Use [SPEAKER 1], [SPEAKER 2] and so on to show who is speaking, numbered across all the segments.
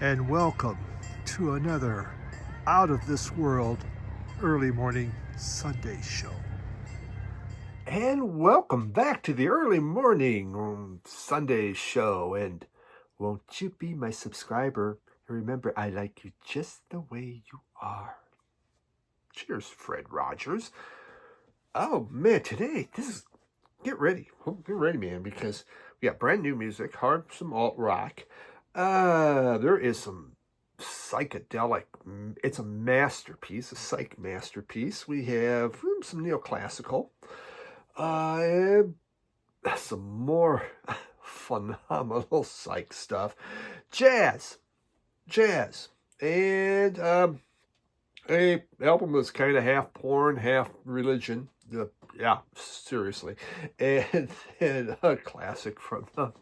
[SPEAKER 1] and welcome to another out of this world early morning Sunday show.
[SPEAKER 2] And welcome back to the early morning Sunday show. And won't you be my subscriber? And remember, I like you just the way you are. Cheers, Fred Rogers. Oh man, today get ready, man, because we got brand new music, some alt rock. There is some psychedelic. It's a masterpiece, a psych masterpiece. We have some neoclassical. Some more phenomenal psych stuff. Jazz. And a album that's kind of half porn, half religion. Yeah, seriously. And a classic from the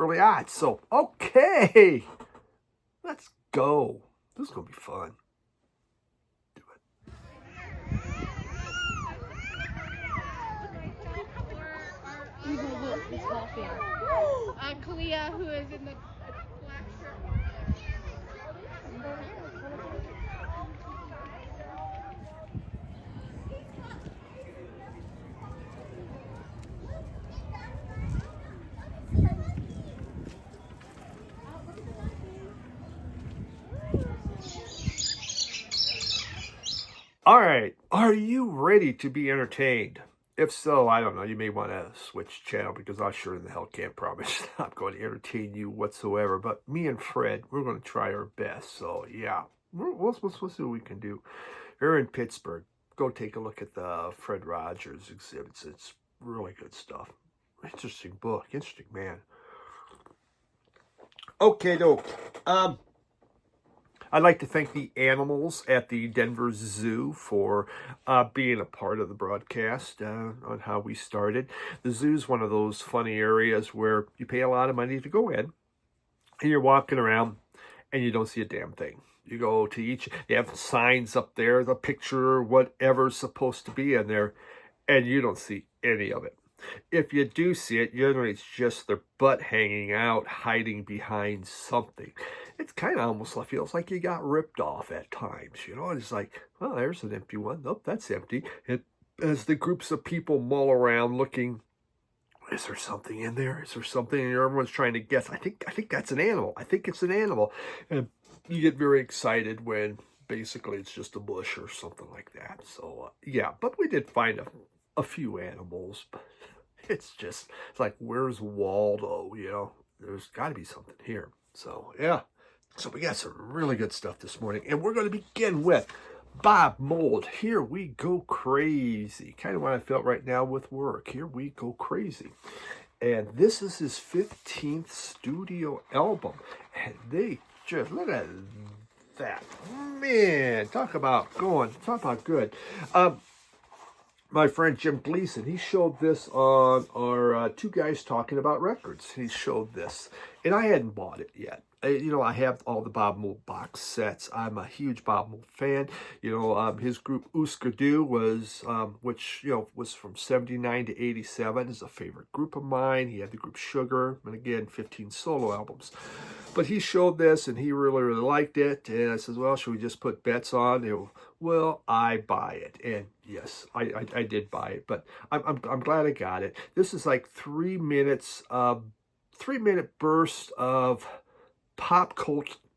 [SPEAKER 2] early odds. So, okay. Let's go. This is going to be fun. Do it.
[SPEAKER 3] Kalia, who is in the black shirt.
[SPEAKER 2] All right, are you ready to be entertained? If so, I don't know, you may want to switch channel because I sure in the hell can't promise I'm going to entertain you whatsoever. But me and Fred, we're going to try our best. So yeah, we'll see what we can do. Here in Pittsburgh, go take a look at the Fred Rogers exhibits. It's really good stuff. Interesting book, interesting man. Okay, doke. I'd like to thank the animals at the Denver Zoo for being a part of the broadcast on how we started. The zoo is one of those funny areas where you pay a lot of money to go in, and you're walking around, and you don't see a damn thing. You go to they have signs up there, the picture, whatever's supposed to be in there, and you don't see any of it. If you do see it, generally it's just their butt hanging out, hiding behind something. It's kind of almost feels like you got ripped off at times, you know. It's like, oh, there's an empty one. Nope, that's empty. And as the groups of people mull around looking, is there something in there? Is there something? And everyone's trying to guess. I think that's an animal. I think it's an animal. And you get very excited when basically it's just a bush or something like that. So, yeah, but we did find a few animals, but it's like, where's Waldo? You know, there's got to be something here. So, yeah. So we got some really good stuff this morning, and we're going to begin with Bob Mould. Here we go crazy. Kind of what I felt right now with work. Here we go crazy. And this is his 15th studio album. And they just, look at that. Man, talk about good. My friend Jim Gleason, he showed this on our Two Guys Talking About Records. He showed this, and I hadn't bought it yet. I have all the Bob Mould box sets. I'm a huge Bob Mould fan. His group Ooskadoo was, which, was from 79 to 87, is a favorite group of mine. He had the group Sugar, and again, 15 solo albums. But he showed this, and he really, really liked it. And I says, well, should we just put bets on? Well, I buy it. And yes, I did buy it, but I'm glad I got it. This is like 3 minutes, 3-minute burst of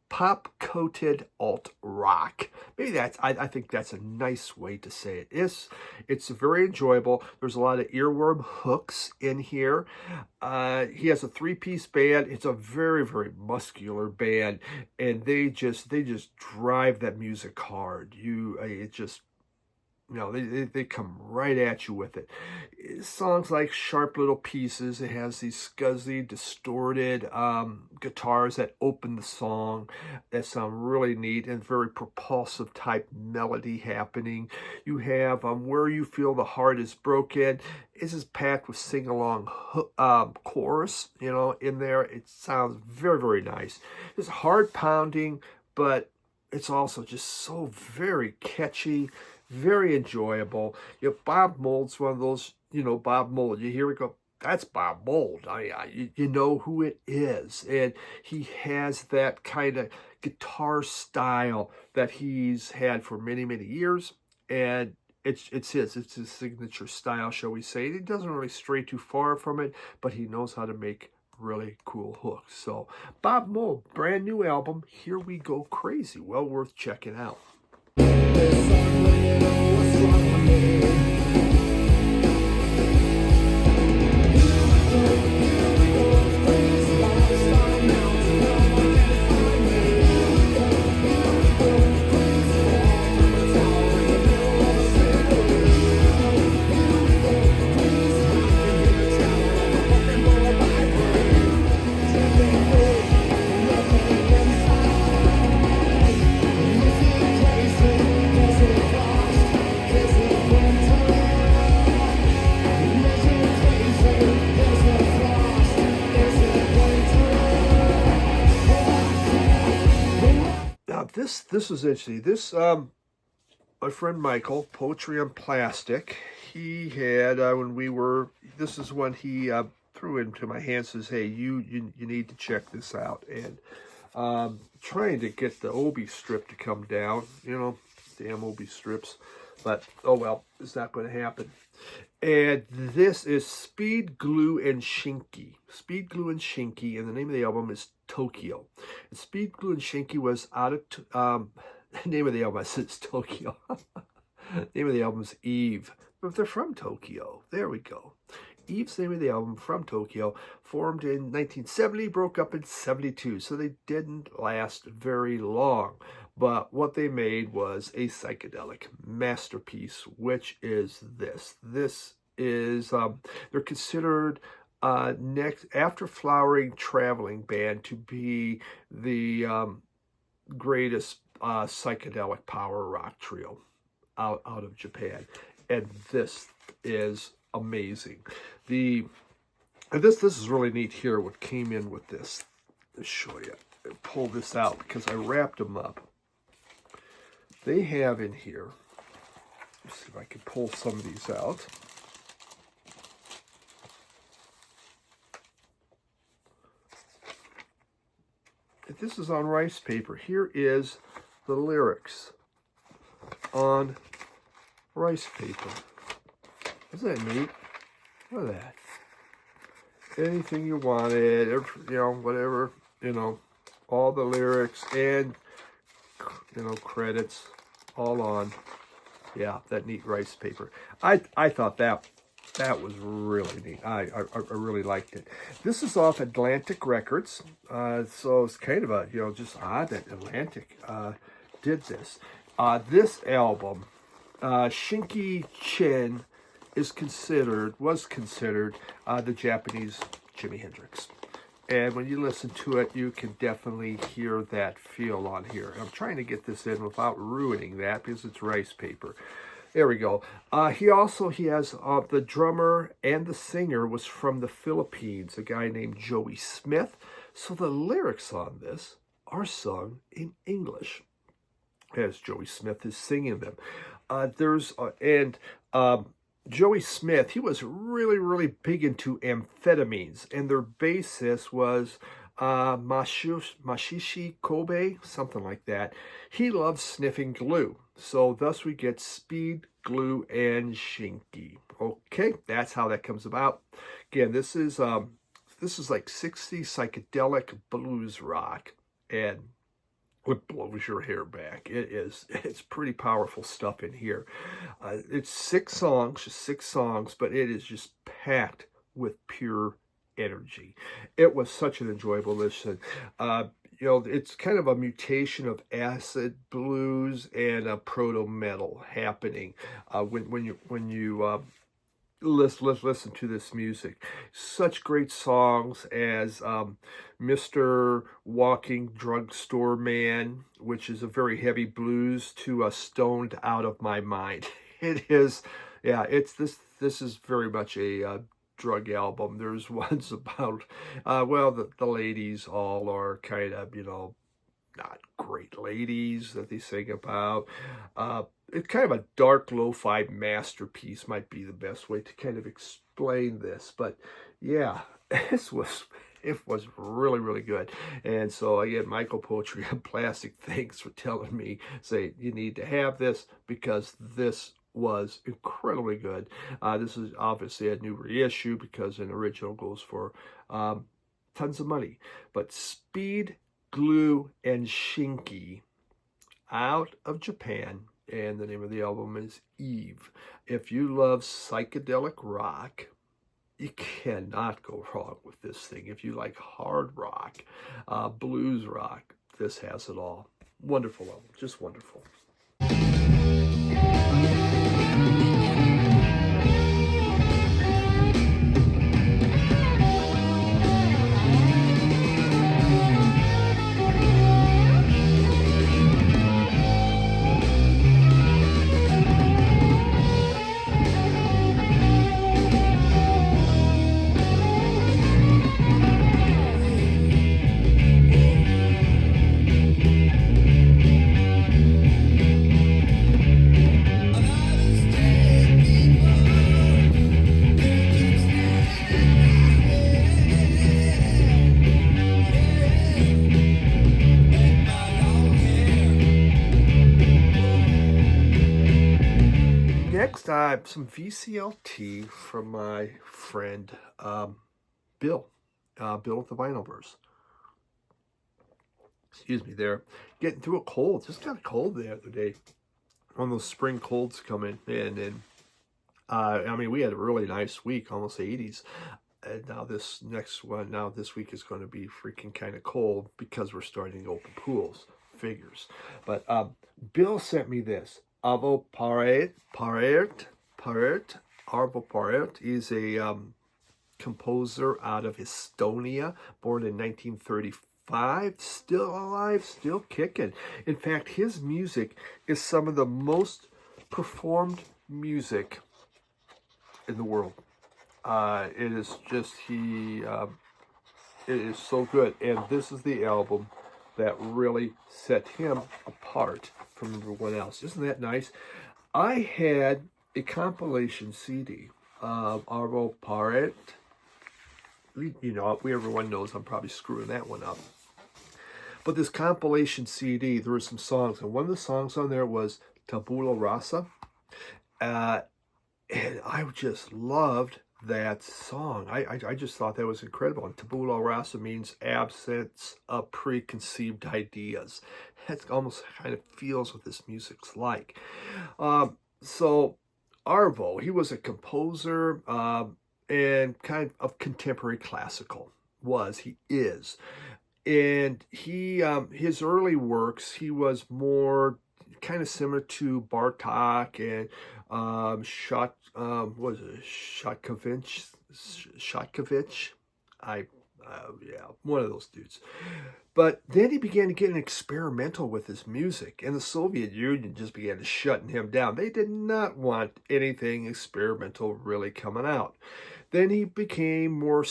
[SPEAKER 2] pop-coated alt rock. Maybe I think that's a nice way to say it. It's very enjoyable. There's a lot of earworm hooks in here. He has a 3-piece band. It's a very, very muscular band, and they just drive that music hard. They come right at you with it. Songs like Sharp Little Pieces, it has these scuzzy, distorted guitars that open the song that sound really neat, and very propulsive type melody happening. You have Where You Feel the Heart Is Broken. This is packed with sing-along chorus, in there. It sounds very, very nice. It's hard pounding, but it's also just so very catchy, very enjoyable. Bob Mould's one of those, Bob Mould. You hear it go, that's Bob Mould. You know who it is. And he has that kind of guitar style that he's had for many, many years. And it's his signature style, shall we say. He doesn't really stray too far from it, but he knows how to make really cool hooks. So Bob Mould, brand new album, Here We Go Crazy. Well worth checking out. This is interesting. This my friend Michael, Poetry on Plastic, he had this is when he threw it into my hands, says, hey, you need to check this out. And trying to get the Obi strip to come down, damn Obi strips, but oh well, it's not going to happen. And this is Speed, Glue, and Shinki. Speed, Glue, and Shinki, and the name of the album is Tokyo. And Speed, Glue, and Shinki was out of, the name of the album, I said it's Tokyo. The name of the album is Eve, but they're from Tokyo. There we go. Eve's the name of the album, from Tokyo, formed in 1970, broke up in 72, so they didn't last very long. But what they made was a psychedelic masterpiece, which is this. This is, they're considered next after Flowering Traveling Band to be the greatest psychedelic power rock trio out of Japan. And this is amazing. This is really neat here, what came in with this. Let's show you. Pull this out because I wrapped them up. They have in here, let's see if I can pull some of these out. This is on rice paper. Here is the lyrics on rice paper. Isn't that neat? Look at that. Anything you wanted, whatever, all the lyrics and, credits all on. Yeah, that neat rice paper. I thought that was really neat. I really liked it. This is off Atlantic Records. So it's kind of a, just odd that Atlantic did this. This album, Shinki Chin, was considered the Japanese Jimi Hendrix. And when you listen to it, you can definitely hear that feel on here. I'm trying to get this in without ruining that because it's rice paper. There we go. He has the drummer and the singer was from the Philippines, a guy named Joey Smith. So the lyrics on this are sung in English as Joey Smith is singing them. Joey Smith, he was really, really big into amphetamines, and their bassist was Mashishi Kobe, something like that. He loves sniffing glue, so thus we get Speed, Glue, and Shinki. Okay, that's how that comes about. Again, this is like 60s psychedelic blues rock, and it blows your hair back. It's pretty powerful stuff in here. It's just six songs, but it is just packed with pure energy. It was such an enjoyable listen. It's kind of a mutation of acid blues and a proto metal happening when you listen to this music. Such great songs as Mr. Walking Drugstore Man, which is a very heavy blues, to Stoned Out of My Mind. It is, this is very much a drug album. There's ones about, the ladies all are kind of, not great ladies that they sing about. It's kind of a dark lo-fi masterpiece might be the best way to kind of explain this. But yeah, it was really, really good. And so again, Michael Poetry and Plastic, thanks for telling me, say, you need to have this because this was incredibly good. This is obviously a new reissue because an original goes for tons of money. But Speed, Glue, and Shinki out of Japan, and the name of the album is Eve. If you love psychedelic rock, you cannot go wrong with this thing. If you like hard rock, blues rock, this has it all. Wonderful album, just wonderful. Next, I have some VCLT from my friend Bill. Bill at the Vinylverse. Excuse me, there. Getting through a cold. Just got a cold the other day. One of those spring colds coming in. And I mean, we had a really nice week, almost 80s. And now this week is going to be freaking kind of cold because we're starting to open pools. Figures. But Bill sent me this. Arvo Pärt. Arvo Pärt is a composer out of Estonia, born in 1935, still alive, still kicking. In fact, his music is some of the most performed music in the world. It is just, it is so good. And this is the album that really set him apart from everyone else. Isn't that nice? I had a compilation CD of Arvo Pärt. You know, everyone knows I'm probably screwing that one up. But this compilation CD, there were some songs, and one of the songs on there was Tabula Rasa. And I just loved that song. I just thought that was incredible. And Tabula Rasa means absence of preconceived ideas. That almost kind of feels what this music's like. So Arvo, he was a composer and kind of contemporary classical. He is. And he, his early works, he was more kind of similar to Bartok and Shostakovich. Yeah, one of those dudes. But then he began to get experimental with his music, and the Soviet Union just began to shutting him down. They did not want anything experimental really coming out. Then he became more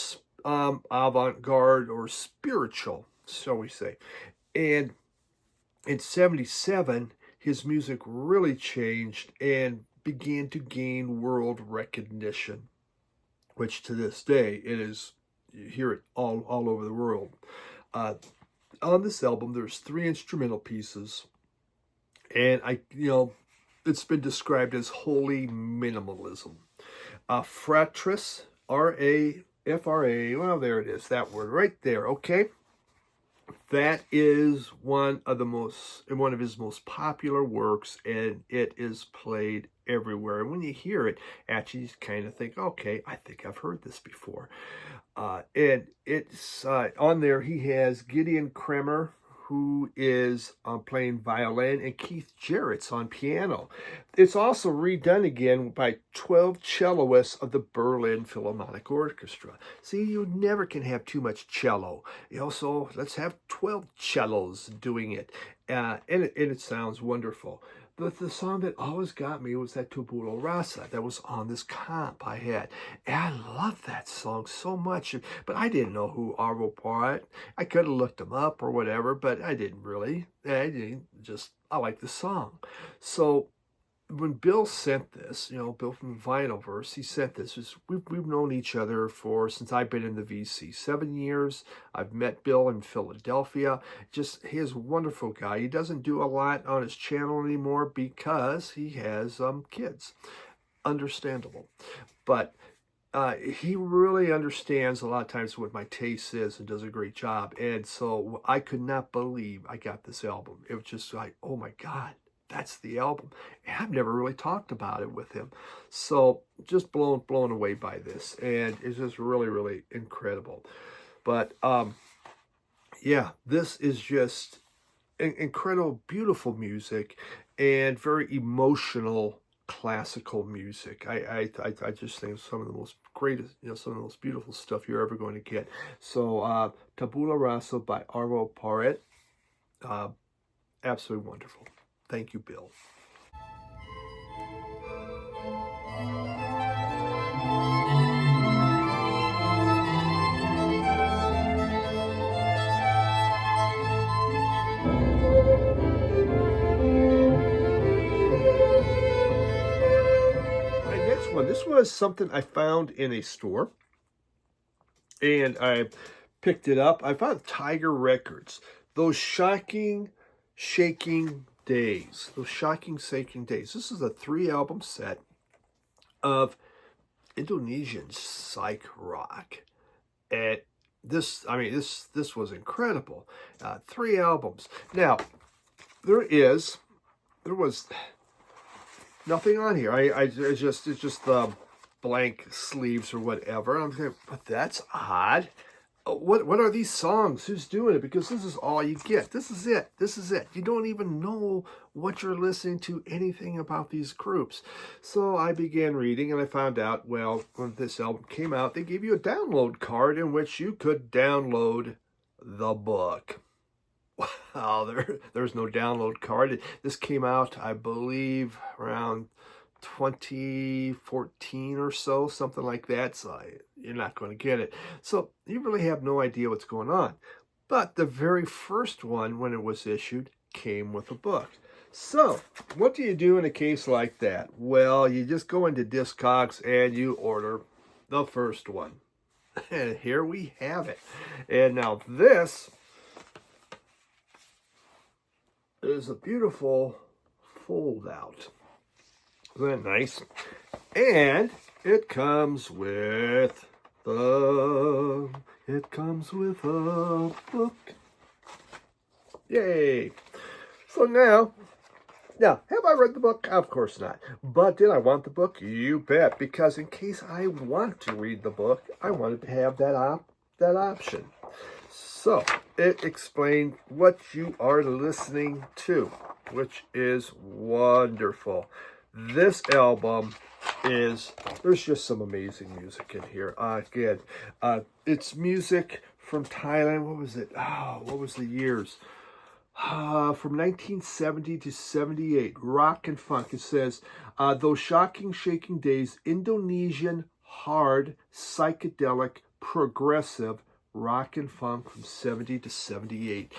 [SPEAKER 2] avant-garde or spiritual, shall we say. And in 1977, his music really changed and began to gain world recognition, which to this day, you hear it all over the world. On this album, there's 3 instrumental pieces, and it's been described as holy minimalism. Fratris, R-A-F-R-A, well, there it is, that word right there, okay? That is one of his most popular works, and it is played everywhere. And when you hear it, actually, you kind of think, okay, I think I've heard this before. And it's on there. He has Gideon Kremer, who is playing violin, and Keith Jarrett's on piano. It's also redone again by 12 celloists of the Berlin Philharmonic Orchestra. See, you never can have too much cello. So let's have 12 cellos doing it. And it sounds wonderful. But the song that always got me was that Tabula Rasa that was on this comp I had. And I loved that song so much. But I didn't know who Arvo Pärt. I could have looked him up or whatever, but I didn't really. I like the song. So when Bill sent this, Bill from Vinylverse, he sent this. We've known each other since I've been in the VC, 7 years. I've met Bill in Philadelphia. He's a wonderful guy. He doesn't do a lot on his channel anymore because he has kids. Understandable. But he really understands a lot of times what my taste is and does a great job. And so I could not believe I got this album. It was just like, oh my God, that's the album. And I've never really talked about it with him. So just blown away by this. And it's just really, really incredible. But yeah, this is just incredible, beautiful music and very emotional classical music. I just think it's some of the most greatest, some of the most beautiful stuff you're ever going to get. So Tabula Rasa by Arvo Pärt, absolutely wonderful. Thank you, Bill. This was something I found in a store, and I picked it up. I found Tiger Records. Those shocking, shaking days. This is a 3-album set of Indonesian psych rock. And this was incredible. 3 albums. Now, there was nothing on here. It's just the blank sleeves or whatever. I'm thinking, but that's odd. What are these songs? Who's doing it? Because this is all you get. This is it. You don't even know what you're listening to, anything about these groups. So I began reading, and I found out, well, when this album came out, they gave you a download card in which you could download the book. Wow, there's no download card. This came out, I believe, around 2014 or so, something like that. So you're not going to get it. So you really have no idea what's going on. But the very first one, when it was issued, came with a book. So what do you do in a case like that? Well, you just go into Discogs and you order the first one. And here we have it. And now this is a beautiful fold out. Isn't that nice? And it comes with a book. Yay! So now, have I read the book? Of course not. But did I want the book? You bet. Because in case I want to read the book, I wanted to have that option. So it explained what you are listening to, which is wonderful. This album there's just some amazing music in here. Again, it's music from Thailand. What was it? What was the years? From 1970 to 78, rock and funk. It says, those shocking, shaking days, Indonesian, hard, psychedelic, progressive, rock and funk from 70 to 78.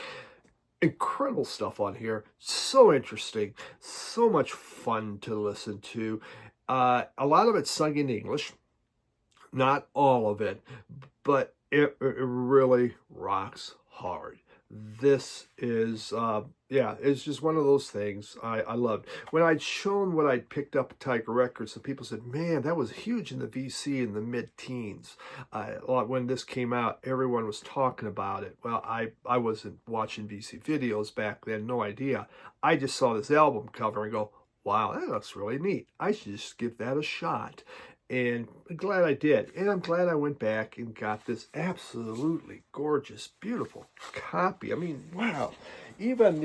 [SPEAKER 2] Incredible stuff on here. So interesting. So much fun to listen to. A lot of it's sung in English. Not all of it. But it really rocks hard. This is, it's just one of those things I loved. When I'd shown what I'd picked up at Tiger Records, some people said, man, that was huge in the VC in the mid-teens. When this came out, everyone was talking about it. Well, I wasn't watching VC videos back then, no idea. I just saw this album cover and go, wow, that looks really neat. I should just give that a shot. And I'm glad I did. And I'm glad I went back and got this absolutely gorgeous, beautiful copy. I mean, wow. Even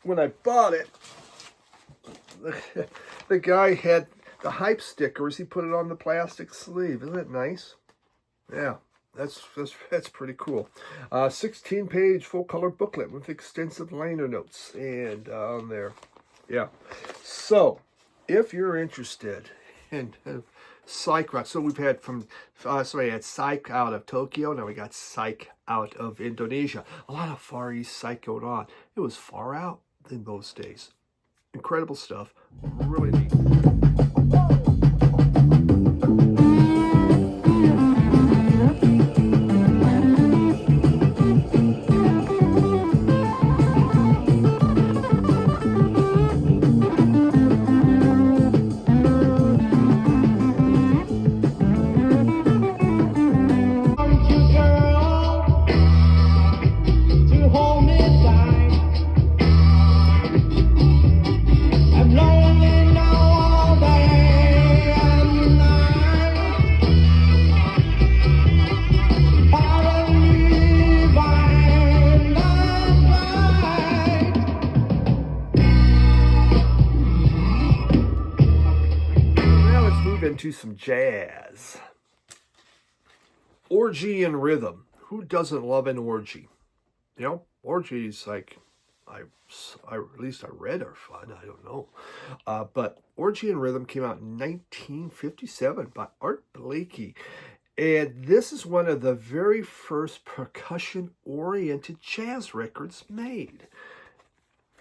[SPEAKER 2] when I bought it, the guy had the hype stickers. He put it on the plastic sleeve. Isn't that nice? Yeah, that's pretty cool. 16-page full-color booklet with extensive liner notes. And on there, yeah. So, if you're interested in psych rock. So we've had I had psych out of Tokyo. Now we got psych out of Indonesia. A lot of Far East psych going on. It was far out in those days. Incredible stuff. Really neat. Into some jazz. Orgy and rhythm. Who doesn't love an orgy? You know, orgies, like at least I read, are fun. I don't know, but Orgy and Rhythm came out in 1957 by Art Blakey, and this is one of the very first percussion-oriented jazz records made.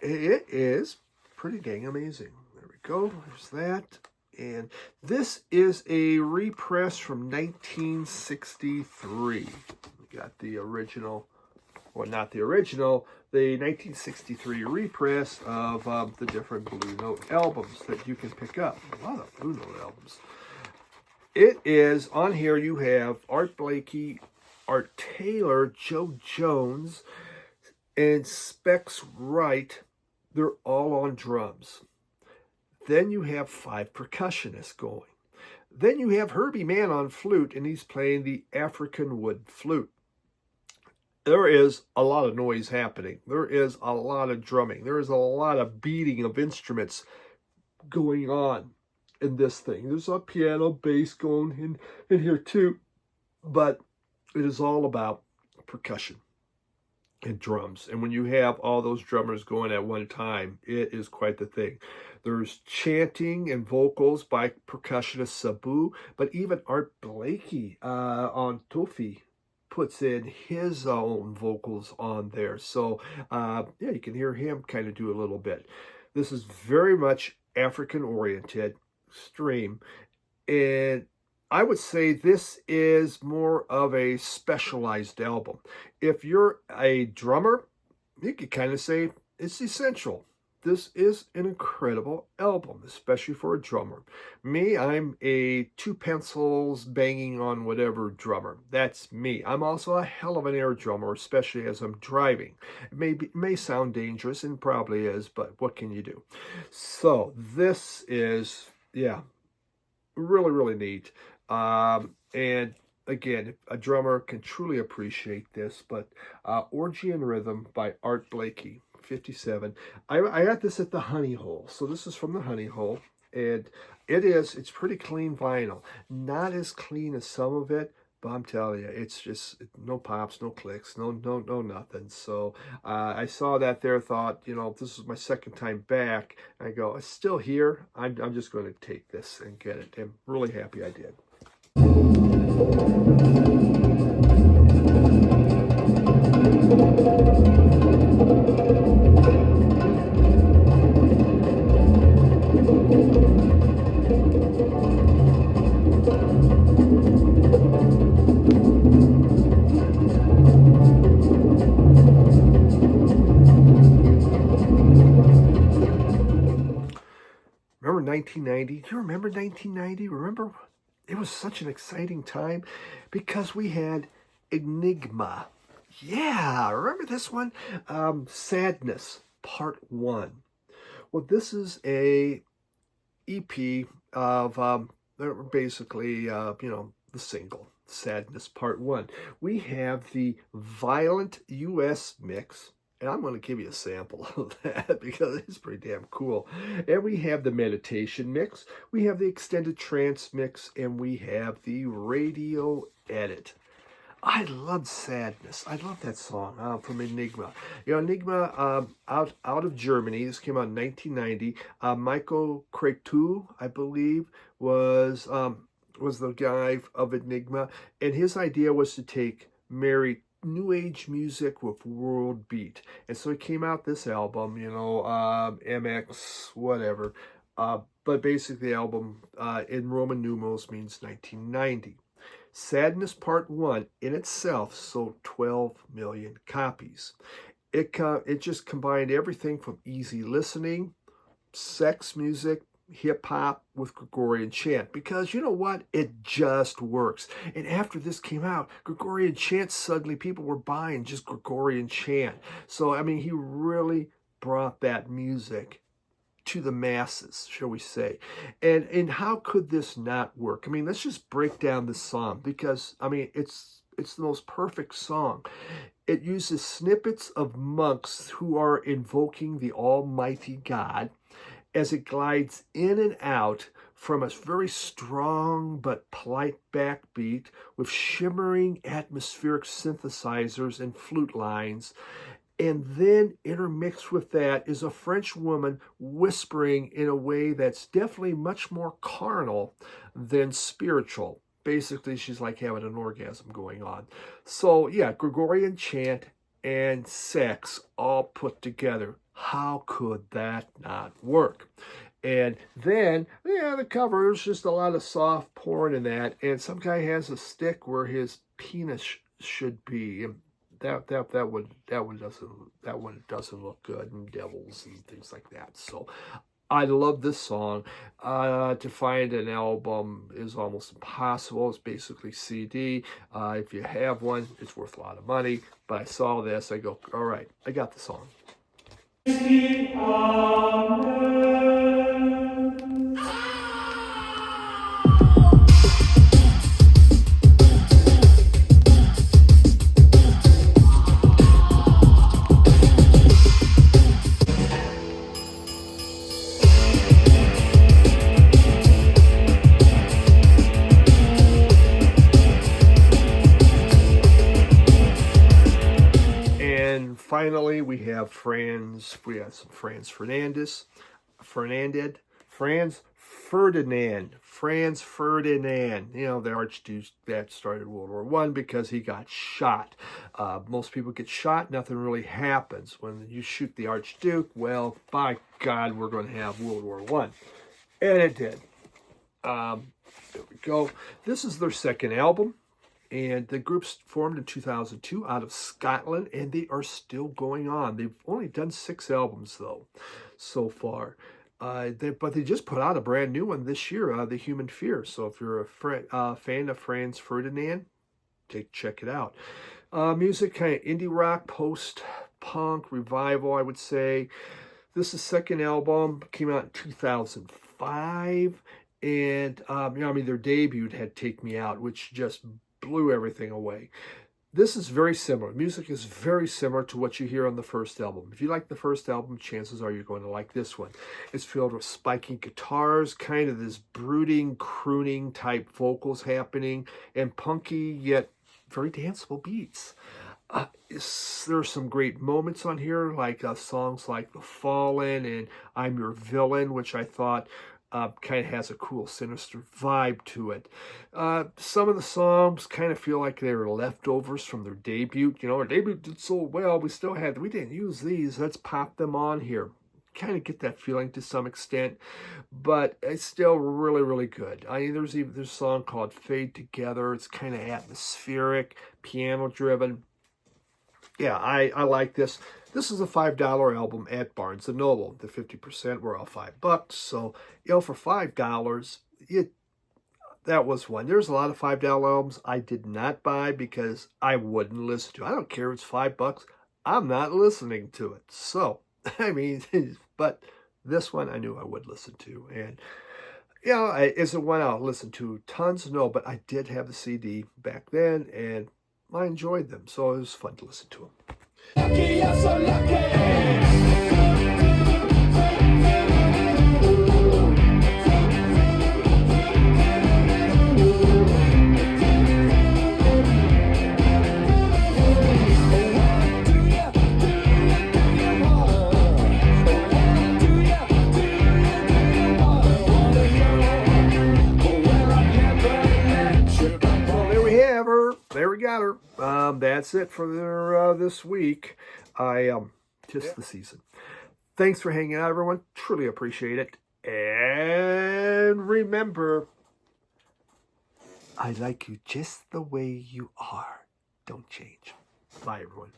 [SPEAKER 2] It is pretty dang amazing. There we go. There's that. And this is a repress from 1963. We got the original, well, not the original, the 1963 repress of the different Blue Note albums that you can pick up. A lot of Blue Note albums. It is, on here you have Art Blakey, Art Taylor, Joe Jones, and Specs Wright. They're all on drums. Then you have 5 percussionists going. Then you have Herbie Mann on flute, and he's playing the African wood flute. There is a lot of noise happening. There is a lot of drumming. There is a lot of beating of instruments going on in this thing. There's a piano, bass going in here too, but it is all about percussion and drums. And when you have all those drummers going at one time, it is quite the thing. There's chanting and vocals by percussionist Sabu, but even Art Blakey on Tofi puts in his own vocals on there. So, yeah, you can hear him kind of do a little bit. This is very much African-oriented, extreme, and I would say this is more of a specialized album. If you're a drummer, you could kind of say it's essential. This is an incredible album, especially for a drummer. Me, I'm a 2 pencils banging on whatever drummer. That's me. I'm also a hell of an air drummer, especially as I'm driving. It may sound dangerous, and probably is, but what can you do? So this is, yeah, really, really neat. And again, a drummer can truly appreciate this, but Orgy and Rhythm by Art Blakey, 57. I got this at the Honey Hole. So this is from the Honey Hole, and it's pretty clean vinyl. Not as clean as some of it, but I'm telling you, it's just no pops, no clicks, no nothing. So I saw that there, thought, you know, this is my second time back. I go, it's still here. I'm just going to take this and get it. I'm really happy I did. Remember 1990? Do you remember 1990? Remember? It was such an exciting time because we had Enigma. Yeah, remember this one? Sadness, Part 1. Well, this is a EP of basically, you know, the single, Sadness, Part 1. We have the Violent US mix, and I'm going to give you a sample of that because it's pretty damn cool. And we have the meditation mix, we have the extended trance mix, and we have the radio edit. I love Sadness. I love that song from Enigma. You know, Enigma out of Germany. This came out in 1990. Michael Cretu, I believe, was the guy of Enigma, and his idea was to take married new age music with world beat. And so he came out this album, MX, whatever. But basically the album in Roman numerals means 1990. Sadness Part 1 in itself sold 12 million copies. It just combined everything from easy listening, sex music, hip-hop with Gregorian chant, because you know what? It just works. And after this came out, Gregorian chant, suddenly people were buying just Gregorian chant. So, I mean, he really brought that music to the masses, shall we say. And how could this not work? I mean, let's just break down this song, because, I mean, it's the most perfect song. It uses snippets of monks who are invoking the Almighty God as it glides in and out from a very strong but polite backbeat with shimmering atmospheric synthesizers and flute lines. And then intermixed with that is a French woman whispering in a way that's definitely much more carnal than spiritual. Basically, she's like having an orgasm going on. So yeah, Gregorian chant and sex all put together. How could that not work? And then, yeah, the cover is just a lot of soft porn in that, and some guy has a stick where his penis should be. And that one doesn't look good, and devils and things like that. So I love this song. To find an album is almost impossible. It's basically CD. If you have one, it's worth a lot of money. But I saw this, I go, all right, I got the song. Finally, we have some Franz Ferdinand, the Archduke that started World War I because he got shot. Most people get shot, nothing really happens. When you shoot the Archduke, well, by God, we're going to have World War I. And it did. There we go. This is their second album. And the group's formed in 2002 out of Scotland, and they are still going on. They've only done 6 albums, though, so far. But they just put out a brand new one this year, The Human Fear. So if you're a fan of Franz Ferdinand, check it out. Music, kind of indie rock, post-punk, revival, I would say. This is second album, came out in 2005. And, their debut had Take Me Out, which just blew everything away. This is very similar. Music is very similar to what you hear on the first album. If you like the first album, chances are you're going to like this one. It's filled with spiky guitars, kind of this brooding, crooning type vocals happening, and punky yet very danceable beats. There's some great moments on here, like songs like The Fallen and I'm Your Villain, which I thought kind of has a cool, sinister vibe to it. Some of the songs kind of feel like they were leftovers from their debut. Our debut did so well, we didn't use these, let's pop them on here. Kind of get that feeling to some extent, but it's still really, really good. There's a song called Fade Together. It's kind of atmospheric, piano-driven. Yeah, I like this. This is a $5 album at Barnes & Noble. The 50% were all $5. So, for $5, that was one. There's a lot of $5 albums I did not buy because I wouldn't listen to. I don't care if it's $5. I'm not listening to it. So, but this one I knew I would listen to. And, is it one I'll listen to tons? No, but I did have the CD back then, and I enjoyed them. So, it was fun to listen to them.
[SPEAKER 4] Lucky, you're so lucky.
[SPEAKER 2] There we got her. there, that's it for this week. Tis the season. Thanks for hanging out, everyone. Truly appreciate it. And remember, I like you just the way you are. Don't change. Bye, everyone.